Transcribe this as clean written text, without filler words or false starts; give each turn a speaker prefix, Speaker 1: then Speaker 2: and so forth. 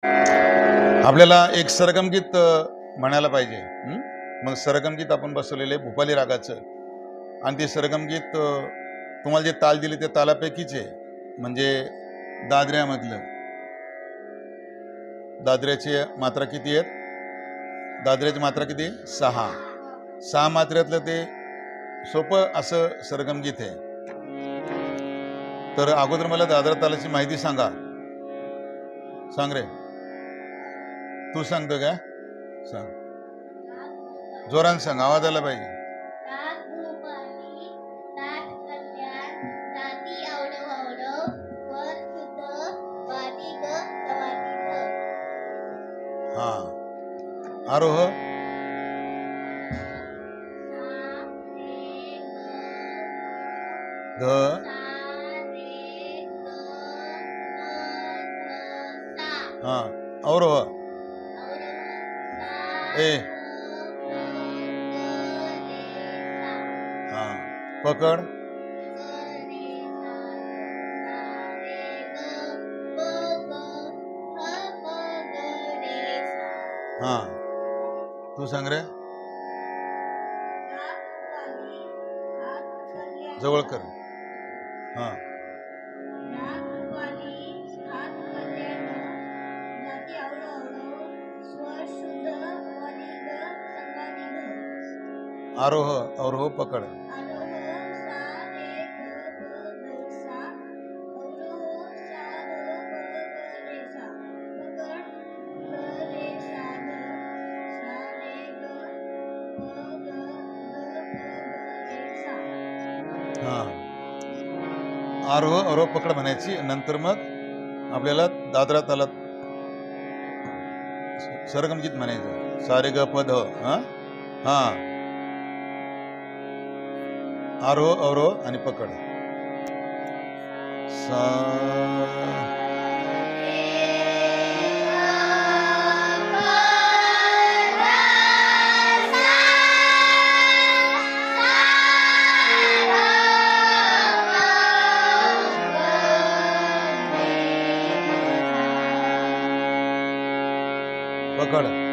Speaker 1: आपल्याला एक सरगम गीत म्हणायला पाहिजे. मग सरगम गीत आपण बसवलेले भूपाली रागाचं, आणि ते सरगम गीत तुम्हाला जे ताल दिले ते तालापैकीच आहे. म्हणजे दादऱ्यामधलं, दादऱ्याची मात्रा किती आहेत? दादऱ्याची मात्रा किती? 6 मात्र्यातलं ते सोपं असं सरगम गीत आहे. तर अगोदर मला दादरा तालाची माहिती सांगा. सांग रे, तू सांगतो का? सांग, जोरान सांग, आवाज आला पाहिजे. हा, आरोह. ध. हा, अवरोह. ए. हा, पकड. हा, तू सांग रे, जवळ कर. हा, आरोह अवरोह पकड. हा, आरोह अवरोह पकड म्हणायची. नंतर मग आपल्याला दादरा तालात सरगम गीत म्हणायचं. सारे ग पद. हा, हा, आरोह अवरोह आणि पकड. सा. पकड.